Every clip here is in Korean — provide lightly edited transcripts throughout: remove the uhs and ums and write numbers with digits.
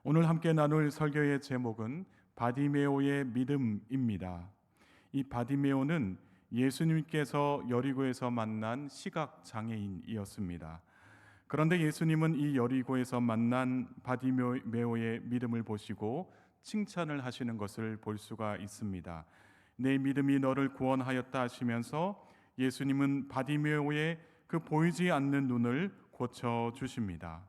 오늘 함께 나눌 설교의 제목은 바디메오의 믿음입니다. 이 바디메오는 예수님께서 여리고에서 만난 시각 장애인이었습니다. 그런데 예수님은 이 여리고에서 만난 바디메오의 믿음을 보시고 칭찬을 하시는 것을 볼 수가 있습니다. 내 믿음이 너를 구원하였다 하시면서 예수님은 바디메오의 그 보이지 않는 눈을 고쳐 주십니다.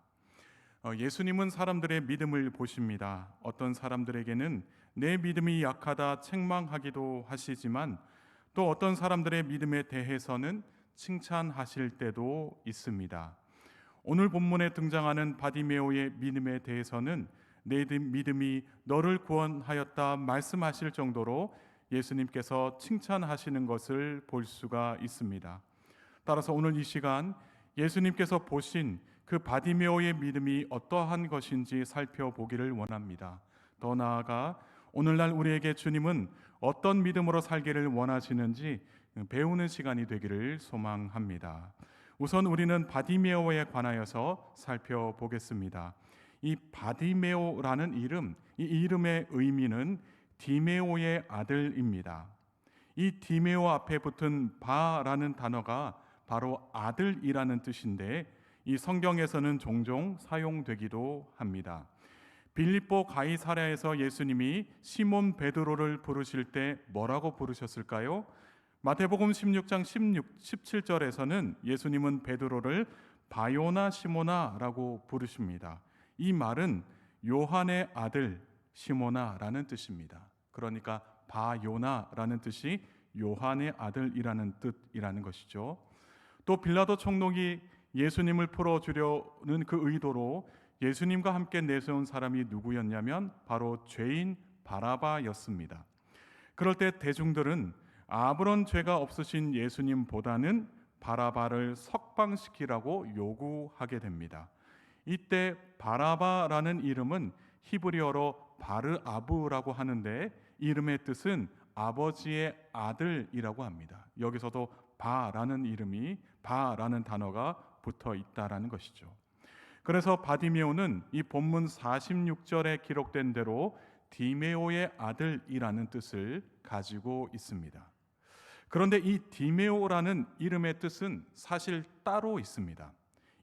예수님은 사람들의 믿음을 보십니다. 어떤 사람들에게는 내 믿음이 약하다 책망하기도 하시지만 또 어떤 사람들의 믿음에 대해서는 칭찬하실 때도 있습니다. 오늘 본문에 등장하는 바디메오의 믿음에 대해서는 내 믿음이 너를 구원하였다 말씀하실 정도로 예수님께서 칭찬하시는 것을 볼 수가 있습니다. 따라서 오늘 이 시간 예수님께서 보신 그 바디메오의 믿음이 어떠한 것인지 살펴보기를 원합니다. 더 나아가 오늘날 우리에게 주님은 어떤 믿음으로 살기를 원하시는지 배우는 시간이 되기를 소망합니다. 우선 우리는 바디메오에 관하여서 살펴보겠습니다. 이 바디메오라는 이름, 이 이름의 의미는 디메오의 아들입니다. 이 디메오 앞에 붙은 바라는 단어가 바로 아들이라는 뜻인데 이 성경에서는 종종 사용되기도 합니다. 빌립보 가이사랴에서 예수님이 시몬 베드로를 부르실 때 뭐라고 부르셨을까요? 마태복음 16장 17절에서는 예수님은 베드로를 바요나 시모나라고 부르십니다. 이 말은 요한의 아들 시모나라는 뜻입니다. 그러니까 바요나라는 뜻이 요한의 아들이라는 뜻이라는 것이죠. 또 빌라도 총독이 예수님을 풀어주려는 그 의도로 예수님과 함께 내세운 사람이 누구였냐면 바로 죄인 바라바였습니다. 그럴 때 대중들은 아무런 죄가 없으신 예수님보다는 바라바를 석방시키라고 요구하게 됩니다. 이때 바라바라는 이름은 히브리어로 바르아브라고 하는데 이름의 뜻은 아버지의 아들이라고 합니다. 여기서도 바라는 이름이 바라는 단어가 붙어 있다라는 것이죠. 그래서 바디메오는 이 본문 46절에 기록된 대로 디메오의 아들이라는 뜻을 가지고 있습니다. 그런데 이 디메오라는 이름의 뜻은 사실 따로 있습니다.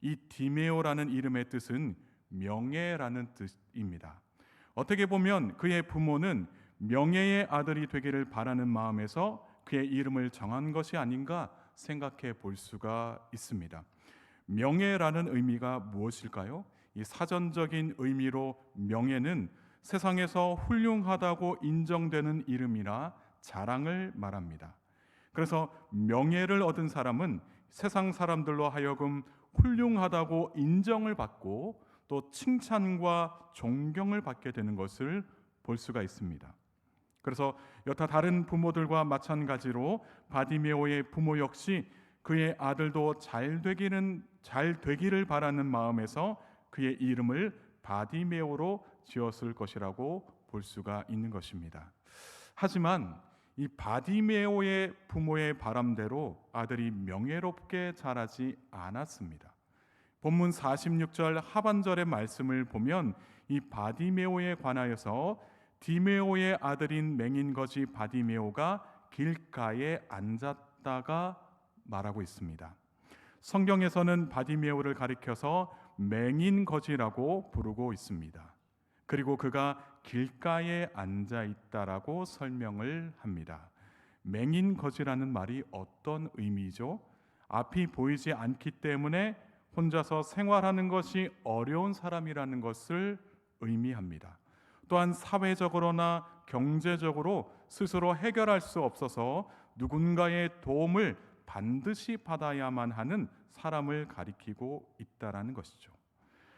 이 디메오라는 이름의 뜻은 명예라는 뜻입니다. 어떻게 보면 그의 부모는 명예의 아들이 되기를 바라는 마음에서 그의 이름을 정한 것이 아닌가 생각해 볼 수가 있습니다. 명예라는 의미가 무엇일까요? 이 사전적인 의미로 명예는 세상에서 훌륭하다고 인정되는 이름이나 자랑을 말합니다. 그래서 명예를 얻은 사람은 세상 사람들로 하여금 훌륭하다고 인정을 받고 또 칭찬과 존경을 받게 되는 것을 볼 수가 있습니다. 그래서 여타 다른 부모들과 마찬가지로 바디메오의 부모 역시 그의 아들도 잘 되기를 바라는 마음에서 그의 이름을 바디메오로 지었을 것이라고 볼 수가 있는 것입니다. 하지만 이 바디메오의 부모의 바람대로 아들이 명예롭게 자라지 않았습니다. 본문 46절 하반절의 말씀을 보면 이 바디메오에 관하여서 디메오의 아들인 맹인거지 바디메오가 길가에 앉았다가 말하고 있습니다. 성경에서는 바디메오를 가리켜서 맹인거지라고 부르고 있습니다. 그리고 그가 길가에 앉아 있다라고 설명을 합니다. 맹인거지라는 말이 어떤 의미죠? 앞이 보이지 않기 때문에 혼자서 생활하는 것이 어려운 사람이라는 것을 의미합니다. 또한 사회적으로나 경제적으로 스스로 해결할 수 없어서 누군가의 도움을 반드시 받아야만 하는 사람을 가리키고 있다라는 것이죠.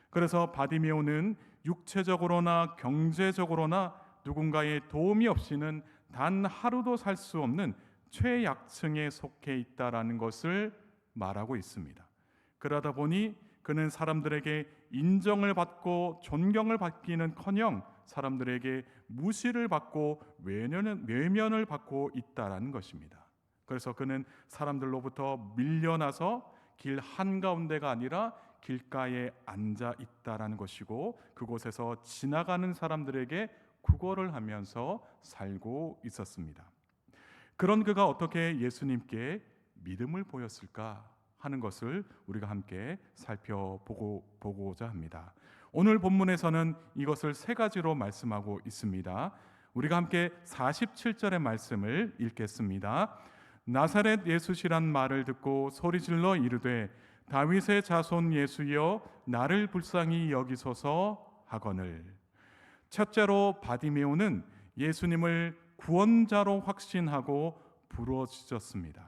그래서 바디메오는 육체적으로나 경제적으로나 누군가의 도움이 없이는 단 하루도 살 수 없는 최약층에 속해 있다라는 것을 말하고 있습니다. 그러다 보니 그는 사람들에게 인정을 받고 존경을 받기는커녕 사람들에게 무시를 받고 외면을 받고 있다라는 것입니다. 그래서 그는 사람들로부터 밀려나서 길 한가운데가 아니라 길가에 앉아 있다라는 것이고, 그곳에서 지나가는 사람들에게 구걸을 하면서 살고 있었습니다. 그런 그가 어떻게 예수님께 믿음을 보였을까 하는 것을 우리가 함께 살펴보고자 합니다. 오늘 본문에서는 이것을 세 가지로 말씀하고 있습니다. 우리가 함께 47절의 말씀을 읽겠습니다. 나사렛 예수시란 말을 듣고 소리질러 이르되 다윗의 자손 예수여 나를 불쌍히 여기소서 하거늘. 첫째로 바디메오는 예수님을 구원자로 확신하고 부르짖었습니다.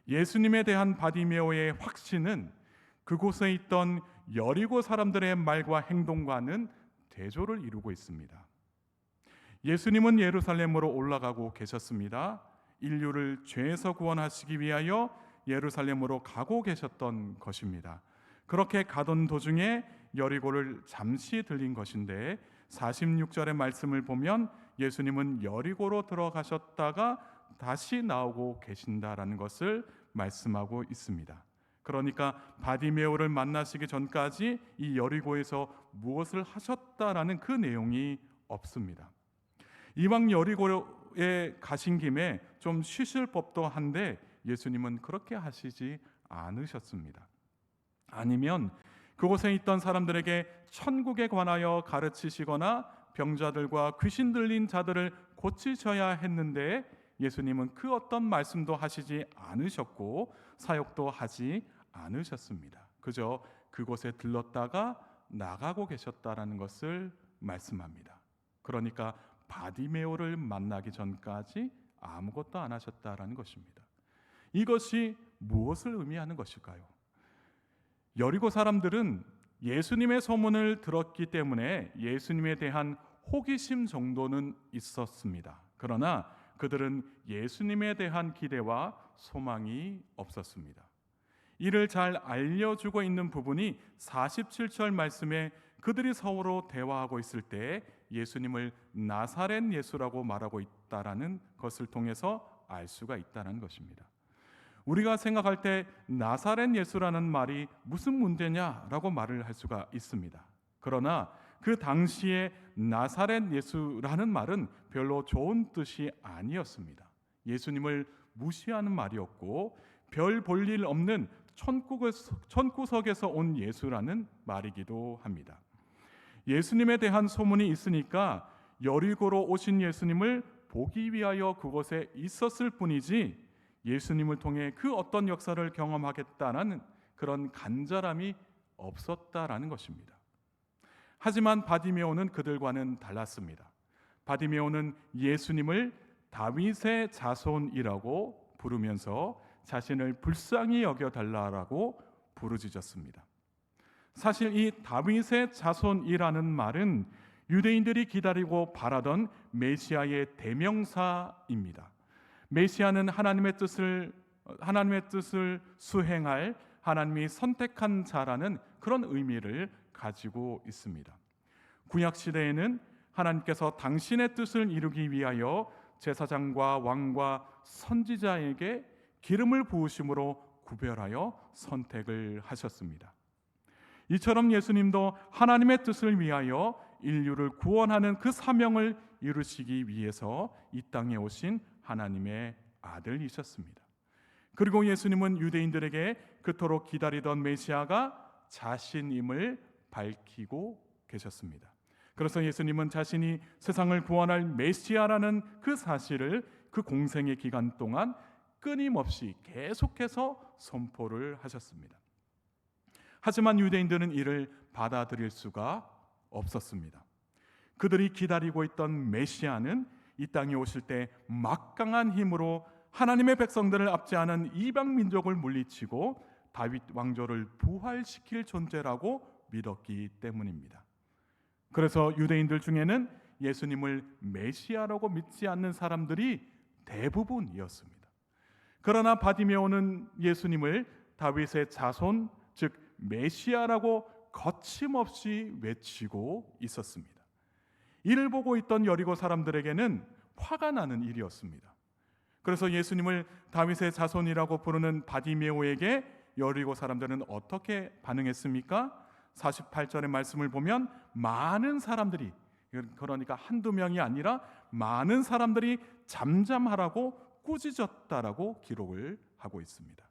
예수님에 대한 바디메오의 확신은 그곳에 있던 여리고 사람들의 말과 행동과는 대조를 이루고 있습니다. 예수님은 예루살렘으로 올라가고 계셨습니다. 인류를 죄에서 구원하시기 위하여 예루살렘으로 가고 계셨던 것입니다. 그렇게 가던 도중에 여리고를 잠시 들린 것인데 46절의 말씀을 보면 예수님은 여리고로 들어가셨다가 다시 나오고 계신다라는 것을 말씀하고 있습니다. 그러니까 바디메오를 만나시기 전까지 이 여리고에서 무엇을 하셨다라는 그 내용이 없습니다. 이왕 여리고에 가신 김에 좀 쉬실 법도 한데 예수님은 그렇게 하시지 않으셨습니다. 아니면 그곳에 있던 사람들에게 천국에 관하여 가르치시거나 병자들과 귀신 들린 자들을 고치셔야 했는데 예수님은 그 어떤 말씀도 하시지 않으셨고 사역도 하지 않으셨습니다. 그저 그곳에 들렀다가 나가고 계셨다라는 것을 말씀합니다. 그러니까 바디메오를 만나기 전까지 아무것도 안 하셨다라는 것입니다. 이것이 무엇을 의미하는 것일까요? 여리고 사람들은 예수님의 소문을 들었기 때문에 예수님에 대한 호기심 정도는 있었습니다. 그러나 그들은 예수님에 대한 기대와 소망이 없었습니다. 이를 잘 알려주고 있는 부분이 47절 말씀에 그들이 서로 대화하고 있을 때 예수님을 나사렛 예수라고 말하고 있다라는 것을 통해서 알 수가 있다는 것입니다. 우리가 생각할 때 나사렛 예수라는 말이 무슨 문제냐라고 말을 할 수가 있습니다. 그러나 그 당시에 나사렛 예수라는 말은 별로 좋은 뜻이 아니었습니다. 예수님을 무시하는 말이었고 별 볼 일 없는 천구석에서 온 예수라는 말이기도 합니다. 예수님에 대한 소문이 있으니까 여리고로 오신 예수님을 보기 위하여 그곳에 있었을 뿐이지 예수님을 통해 그 어떤 역사를 경험하겠다는 그런 간절함이 없었다라는 것입니다. 하지만 바디메오는 그들과는 달랐습니다. 바디메오는 예수님을 다윗의 자손이라고 부르면서 자신을 불쌍히 여겨달라고 부르짖었습니다. 사실 이 다윗의 자손이라는 말은 유대인들이 기다리고 바라던 메시아의 대명사입니다. 메시아는 하나님의 뜻을 수행할 하나님이 선택한 자라는 그런 의미를 가지고 있습니다. 구약 시대에는 하나님께서 당신의 뜻을 이루기 위하여 제사장과 왕과 선지자에게 기름을 부으심으로 구별하여 선택을 하셨습니다. 이처럼 예수님도 하나님의 뜻을 위하여 인류를 구원하는 그 사명을 이루시기 위해서 이 땅에 오신 하나님의 아들이셨습니다. 그리고 예수님은 유대인들에게 그토록 기다리던 메시아가 자신임을 밝히고 계셨습니다. 그래서 예수님은 자신이 세상을 구원할 메시아라는 그 사실을 그 공생의 기간 동안 끊임없이 계속해서 선포를 하셨습니다. 하지만 유대인들은 이를 받아들일 수가 없었습니다. 그들이 기다리고 있던 메시아는 이 땅에 오실 때 막강한 힘으로 하나님의 백성들을 압제하는 이방 민족을 물리치고 다윗 왕조를 부활시킬 존재라고 믿었기 때문입니다. 그래서 유대인들 중에는 예수님을 메시아라고 믿지 않는 사람들이 대부분이었습니다. 그러나 바디메오는 예수님을 다윗의 자손, 즉 메시아라고 거침없이 외치고 있었습니다. 이를 보고 있던 여리고 사람들에게는 화가 나는 일이었습니다. 그래서 예수님을 다윗의 자손이라고 부르는 바디메오에게 여리고 사람들은 어떻게 반응했습니까? 48절의 말씀을 보면 많은 사람들이, 그러니까 한두 명이 아니라 많은 사람들이 잠잠하라고 꾸짖었다라고 기록을 하고 있습니다.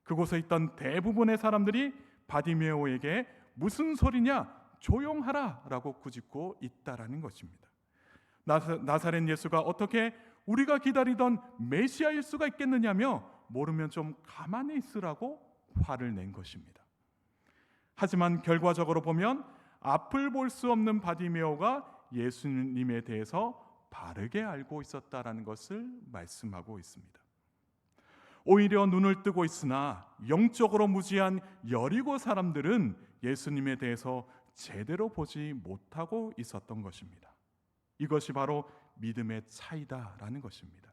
그곳에 있던 대부분의 사람들이 바디메오에게 무슨 소리냐, 조용하라 라고 꾸짖고 있다라는 것입니다. 나사렛 예수가 어떻게 우리가 기다리던 메시아일 수가 있겠느냐며 모르면 좀 가만히 있으라고 화를 낸 것입니다. 하지만 결과적으로 보면 앞을 볼 수 없는 바디메오가 예수님에 대해서 바르게 알고 있었다라는 것을 말씀하고 있습니다. 오히려 눈을 뜨고 있으나 영적으로 무지한 여리고 사람들은 예수님에 대해서 제대로 보지 못하고 있었던 것입니다. 이것이 바로 믿음의 차이다라는 것입니다.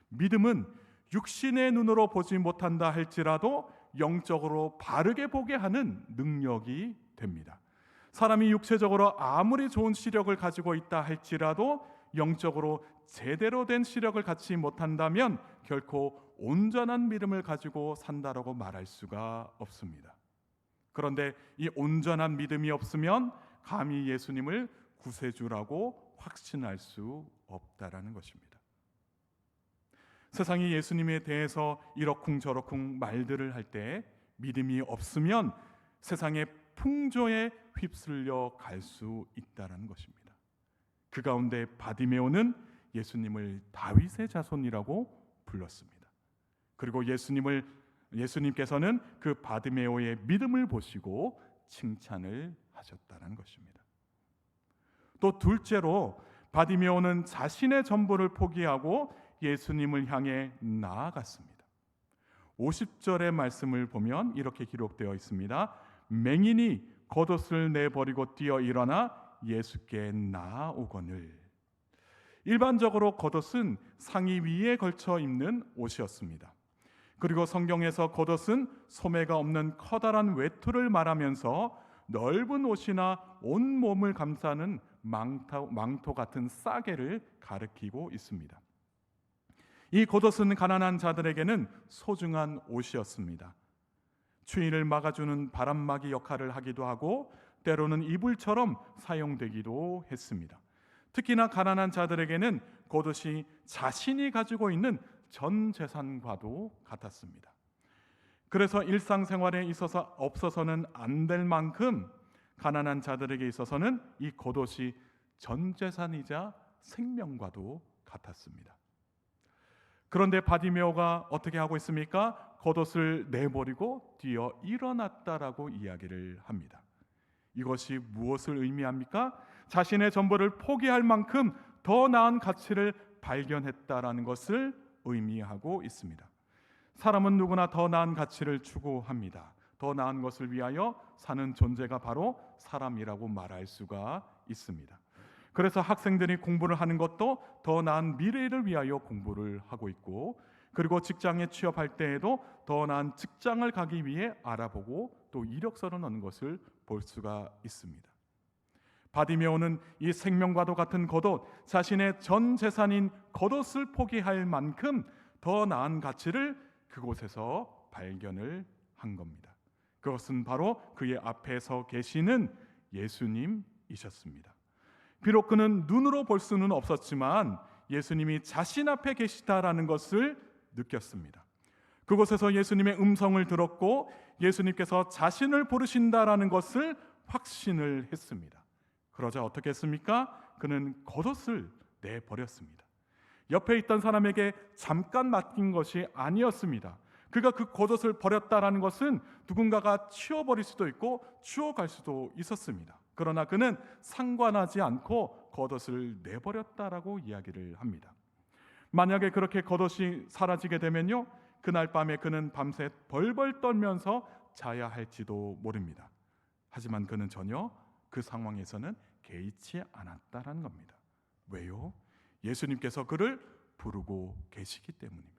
믿음은 육신의 눈으로 보지 못한다 할지라도 영적으로 바르게 보게 하는 능력이 됩니다. 사람이 육체적으로 아무리 좋은 시력을 가지고 있다 할지라도 영적으로 제대로 된 시력을 갖지 못한다면 결코 온전한 믿음을 가지고 산다라고 말할 수가 없습니다. 그런데 이 온전한 믿음이 없으면 감히 예수님을 구세주라고 확신할 수 없다라는 것입니다. 세상이 예수님에 대해서 이러쿵저러쿵 말들을 할 때 믿음이 없으면 세상의 풍조에 휩쓸려 갈 수 있다라는 것입니다. 그 가운데 바디메오는 예수님을 다윗의 자손이라고 불렀습니다. 그리고 예수님께서는 그 바디메오의 믿음을 보시고 칭찬을 하셨다는 것입니다. 또 둘째로 바디메오는 자신의 전부를 포기하고 예수님을 향해 나아갔습니다. 50절의 말씀을 보면 이렇게 기록되어 있습니다. 맹인이 겉옷을 내버리고 뛰어 일어나 예수께 나아오거늘. 일반적으로 겉옷은 상의 위에 걸쳐 입는 옷이었습니다. 그리고 성경에서 겉옷은 소매가 없는 커다란 외투를 말하면서 넓은 옷이나 온 몸을 감싸는 망토 같은 싸개를 가리키고 있습니다. 이 겉옷은 가난한 자들에게는 소중한 옷이었습니다. 추위를 막아주는 바람막이 역할을 하기도 하고 때로는 이불처럼 사용되기도 했습니다. 특히나 가난한 자들에게는 겉옷이 자신이 가지고 있는 전 재산과도 같았습니다. 그래서 일상생활에 있어서 없어서는 안 될 만큼 가난한 자들에게 있어서는 이 겉옷이 전 재산이자 생명과도 같았습니다. 그런데 바디메오가 어떻게 하고 있습니까? 겉옷을 내버리고 뛰어 일어났다라고 이야기를 합니다. 이것이 무엇을 의미합니까? 자신의 전부를 포기할 만큼 더 나은 가치를 발견했다라는 것을 의미하고 있습니다. 사람은 누구나 더 나은 가치를 추구합니다. 더 나은 것을 위하여 사는 존재가 바로 사람이라고 말할 수가 있습니다. 그래서 학생들이 공부를 하는 것도 더 나은 미래를 위하여 공부를 하고 있고, 그리고 직장에 취업할 때에도 더 나은 직장을 가기 위해 알아보고 또 이력서를 넣는 것을 볼 수가 있습니다. 바디메오는 이 생명과도 같은 겉옷, 자신의 전 재산인 겉옷을 포기할 만큼 더 나은 가치를 그곳에서 발견을 한 겁니다. 그것은 바로 그의 앞에 서 계시는 예수님이셨습니다. 비록 그는 눈으로 볼 수는 없었지만 예수님이 자신 앞에 계시다라는 것을 느꼈습니다. 그곳에서 예수님의 음성을 들었고 예수님께서 자신을 부르신다라는 것을 확신을 했습니다. 그러자 어떻게 했습니까? 그는 겉옷을 내버렸습니다. 옆에 있던 사람에게 잠깐 맡긴 것이 아니었습니다. 그가 그 겉옷을 버렸다라는 것은 누군가가 치워버릴 수도 있고 치워갈 수도 있었습니다. 그러나 그는 상관하지 않고 겉옷을 내버렸다라고 이야기를 합니다. 만약에 그렇게 겉옷이 사라지게 되면요, 그날 밤에 그는 밤새 벌벌 떨면서 자야 할지도 모릅니다. 하지만 그는 전혀 그 상황에서는 개의치 않았다라는 겁니다. 왜요? 예수님께서 그를 부르고 계시기 때문입니다.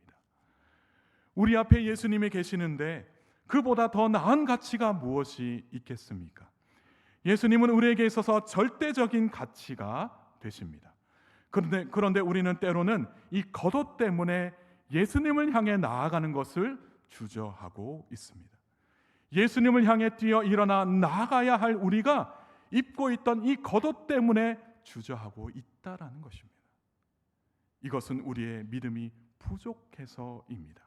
우리 앞에 예수님이 계시는데 그보다 더 나은 가치가 무엇이 있겠습니까? 예수님은 우리에게 있어서 절대적인 가치가 되십니다. 그런데 우리는 때로는 이 겉옷 때문에 예수님을 향해 나아가는 것을 주저하고 있습니다. 예수님을 향해 뛰어 일어나 나아가야 할 우리가 입고 있던 이 겉옷 때문에 주저하고 있다라는 것입니다. 이것은 우리의 믿음이 부족해서입니다.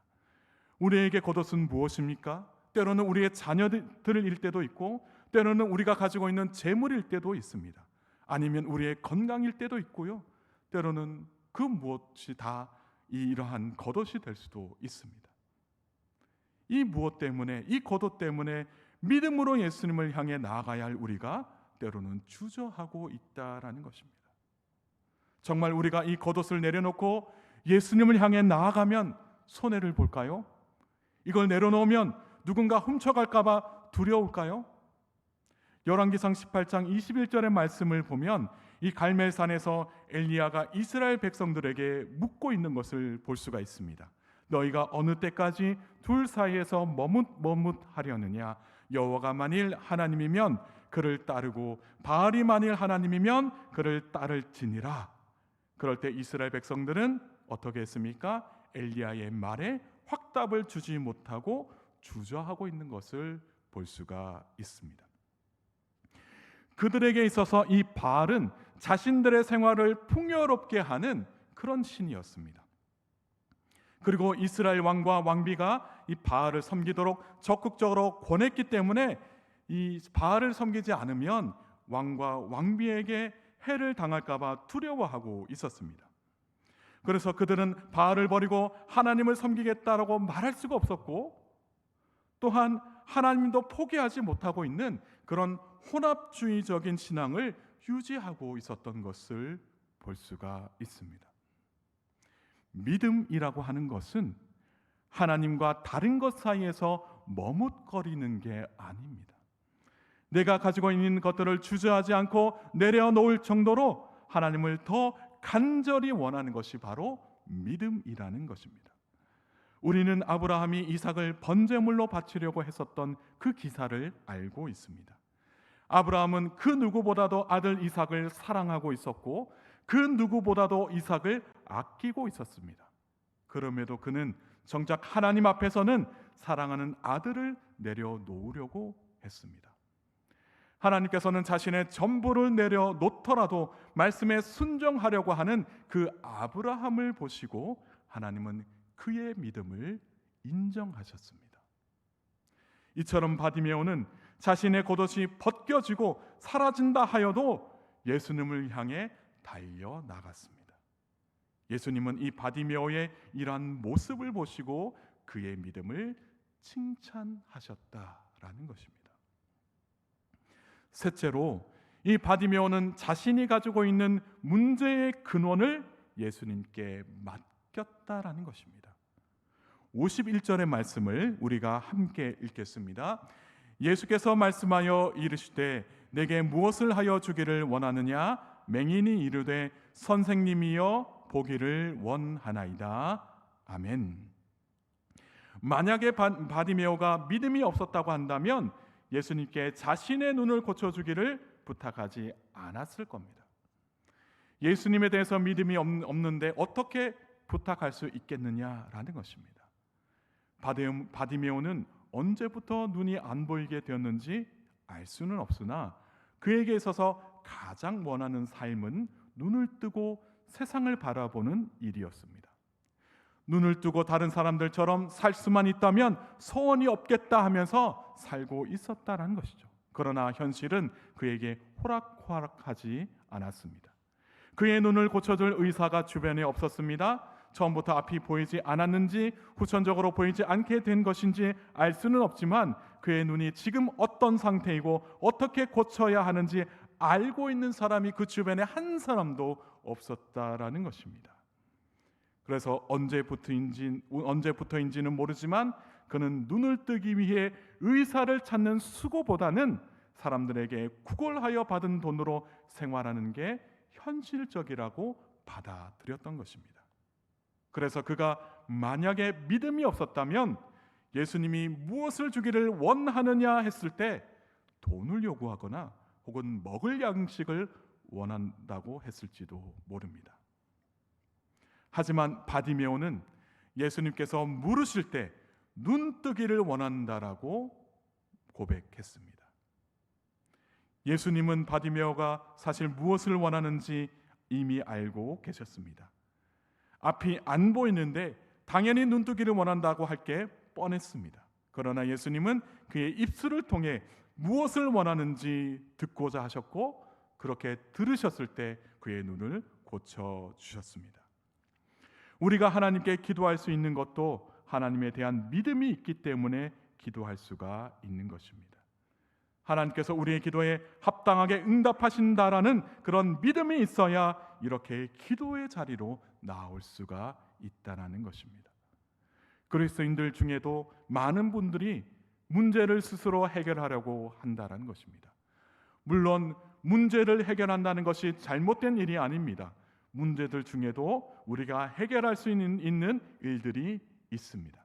우리에게 겉옷은 무엇입니까? 때로는 우리의 자녀들일 때도 있고, 때로는 우리가 가지고 있는 재물일 때도 있습니다. 아니면 우리의 건강일 때도 있고요, 때로는 그 무엇이 다 이러한 겉옷이 될 수도 있습니다. 이 무엇 때문에, 이 겉옷 때문에 믿음으로 예수님을 향해 나아가야 할 우리가 때로는 주저하고 있다라는 것입니다. 정말 우리가 이 겉옷을 내려놓고 예수님을 향해 나아가면 손해를 볼까요? 이걸 내려놓으면 누군가 훔쳐갈까 봐 두려울까요? 열왕기상 18장 21절의 말씀을 보면 이 갈멜산에서 엘리야가 이스라엘 백성들에게 묻고 있는 것을 볼 수가 있습니다. 너희가 어느 때까지 둘 사이에서 머뭇하려느냐? 여호와가 만일 하나님이면 그를 따르고 바알이 만일 하나님이면 그를 따를지니라. 그럴 때 이스라엘 백성들은 어떻게 했습니까? 엘리야의 말에 확답을 주지 못하고 주저하고 있는 것을 볼 수가 있습니다. 그들에게 있어서 이 바알은 자신들의 생활을 풍요롭게 하는 그런 신이었습니다. 그리고 이스라엘 왕과 왕비가 이 바알을 섬기도록 적극적으로 권했기 때문에 이 바알을 섬기지 않으면 왕과 왕비에게 해를 당할까 봐 두려워하고 있었습니다. 그래서 그들은 바알을 버리고 하나님을 섬기겠다라고 말할 수가 없었고, 또한 하나님도 포기하지 못하고 있는 그런 혼합주의적인 신앙을 유지하고 있었던 것을 볼 수가 있습니다. 믿음이라고 하는 것은 하나님과 다른 것 사이에서 머뭇거리는 게 아닙니다. 내가 가지고 있는 것들을 주저하지 않고 내려놓을 정도로 하나님을 더 간절히 원하는 것이 바로 믿음이라는 것입니다. 우리는 아브라함이 이삭을 번제물로 바치려고 했었던 그 기사를 알고 있습니다. 아브라함은 그 누구보다도 아들 이삭을 사랑하고 있었고, 그 누구보다도 이삭을 아끼고 있었습니다. 그럼에도 그는 정작 하나님 앞에서는 사랑하는 아들을 내려놓으려고 했습니다. 하나님께서는 자신의 전부를 내려놓더라도 말씀에 순종하려고 하는 그 아브라함을 보시고 하나님은 그의 믿음을 인정하셨습니다. 이처럼 바디메오는 자신의 겉옷이 벗겨지고 사라진다 하여도 예수님을 향해 달려나갔습니다. 예수님은 이 바디메오의 이러한 모습을 보시고 그의 믿음을 칭찬하셨다라는 것입니다. 셋째로, 이 바디메오는 자신이 가지고 있는 문제의 근원을 예수님께 맡겼다라는 것입니다. 51절의 말씀을 우리가 함께 읽겠습니다. 예수께서 말씀하여 이르시되 내게 무엇을 하여 주기를 원하느냐? 맹인이 이르되 선생님이여 보기를 원하나이다. 아멘. 만약에 바디메오가 믿음이 없었다고 한다면 예수님께 자신의 눈을 고쳐주기를 부탁하지 않았을 겁니다. 예수님에 대해서 믿음이 없는데 어떻게 부탁할 수 있겠느냐라는 것입니다. 바디메오는 언제부터 눈이 안 보이게 되었는지 알 수는 없으나 그에게 있어서 가장 원하는 삶은 눈을 뜨고 세상을 바라보는 일이었습니다. 눈을 뜨고 다른 사람들처럼 살 수만 있다면 소원이 없겠다 하면서 살고 있었다는 것이죠. 그러나 현실은 그에게 호락호락하지 않았습니다. 그의 눈을 고쳐줄 의사가 주변에 없었습니다. 처음부터 앞이 보이지 않았는지 후천적으로 보이지 않게 된 것인지 알 수는 없지만 그의 눈이 지금 어떤 상태이고 어떻게 고쳐야 하는지 알고 있는 사람이 그 주변에 한 사람도 없었다라는 것입니다. 그래서 언제부터인지는 모르지만 그는 눈을 뜨기 위해 의사를 찾는 수고보다는 사람들에게 구걸하여 받은 돈으로 생활하는 게 현실적이라고 받아들였던 것입니다. 그래서 그가 만약에 믿음이 없었다면 예수님이 무엇을 주기를 원하느냐 했을 때 돈을 요구하거나 혹은 먹을 양식을 원한다고 했을지도 모릅니다. 하지만 바디메오는 예수님께서 물으실 때 눈뜨기를 원한다라고 고백했습니다. 예수님은 바디메오가 사실 무엇을 원하는지 이미 알고 계셨습니다. 앞이 안 보이는데 당연히 눈뜨기를 원한다고 할 게 뻔했습니다. 그러나 예수님은 그의 입술을 통해 무엇을 원하는지 듣고자 하셨고, 그렇게 들으셨을 때 그의 눈을 고쳐주셨습니다. 우리가 하나님께 기도할 수 있는 것도 하나님에 대한 믿음이 있기 때문에 기도할 수가 있는 것입니다. 하나님께서 우리의 기도에 합당하게 응답하신다라는 그런 믿음이 있어야 이렇게 기도의 자리로 나올 수가 있다는 것입니다. 그리스도인들 중에도 많은 분들이 문제를 스스로 해결하려고 한다는 것입니다. 물론 문제를 해결한다는 것이 잘못된 일이 아닙니다. 문제들 중에도 우리가 해결할 수 있는 일들이 있습니다.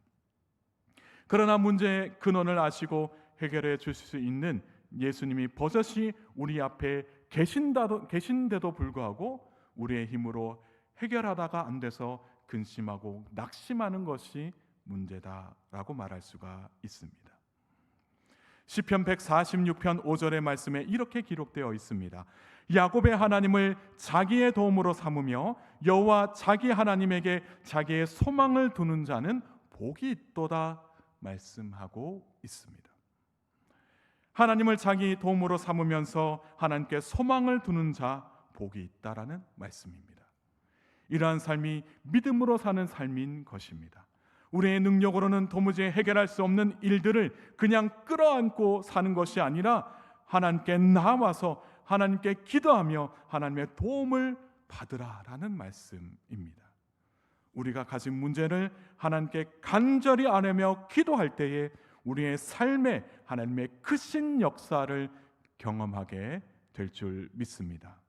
그러나 문제의 근원을 아시고 해결해 주실 수 있는 예수님이 버젓이 우리 앞에 계신데도 불구하고 우리의 힘으로 해결하다가 안 돼서 근심하고 낙심하는 것이 문제다라고 말할 수가 있습니다. 시편 146편 5절의 말씀에 이렇게 기록되어 있습니다. 야곱의 하나님을 자기의 도움으로 삼으며 여호와 자기 하나님에게 자기의 소망을 두는 자는 복이 있도다 말씀하고 있습니다. 하나님을 자기 도움으로 삼으면서 하나님께 소망을 두는 자 복이 있다라는 말씀입니다. 이러한 삶이 믿음으로 사는 삶인 것입니다. 우리의 능력으로는 도무지 해결할 수 없는 일들을 그냥 끌어안고 사는 것이 아니라 하나님께 나와서 하나님께 기도하며 하나님의 도움을 받으라라는 말씀입니다. 우리가 가진 문제를 하나님께 간절히 아뢰며 기도할 때에 우리의 삶에 하나님의 크신 역사를 경험하게 될 줄 믿습니다.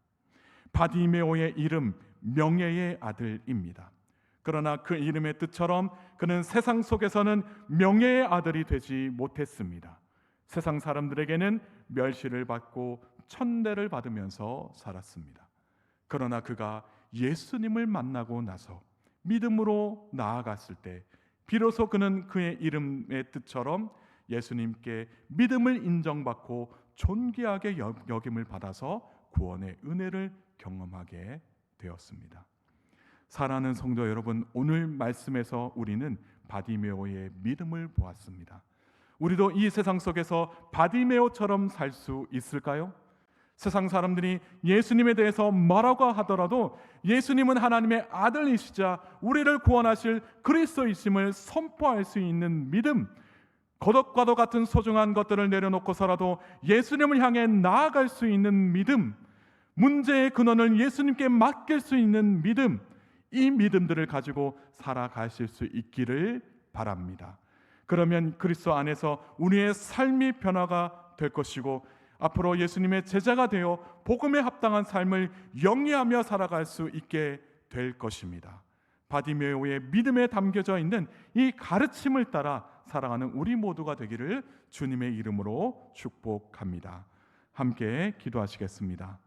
바디메오의 이름 명예의 아들입니다. 그러나 그 이름의 뜻처럼 그는 세상 속에서는 명예의 아들이 되지 못했습니다. 세상 사람들에게는 멸시를 받고 천대를 받으면서 살았습니다. 그러나 그가 예수님을 만나고 나서 믿음으로 나아갔을 때 비로소 그는 그의 이름의 뜻처럼 예수님께 믿음을 인정받고 존귀하게 여김을 받아서 구원의 은혜를 경험하게 되었습니다. 사랑하는 성도 여러분, 오늘 말씀에서 우리는 바디메오의 믿음을 보았습니다. 우리도 이 세상 속에서 바디메오처럼 살 수 있을까요? 세상 사람들이 예수님에 대해서 뭐라고 하더라도 예수님은 하나님의 아들이시자 우리를 구원하실 그리스도이심을 선포할 수 있는 믿음, 거덕과도 같은 소중한 것들을 내려놓고서라도 예수님을 향해 나아갈 수 있는 믿음, 문제의 근원을 예수님께 맡길 수 있는 믿음, 이 믿음들을 가지고 살아가실 수 있기를 바랍니다. 그러면 그리스도 안에서 우리의 삶이 변화가 될 것이고 앞으로 예수님의 제자가 되어 복음에 합당한 삶을 영위하며 살아갈 수 있게 될 것입니다. 바디메오의 믿음에 담겨져 있는 이 가르침을 따라 살아가는 우리 모두가 되기를 주님의 이름으로 축복합니다. 함께 기도하시겠습니다.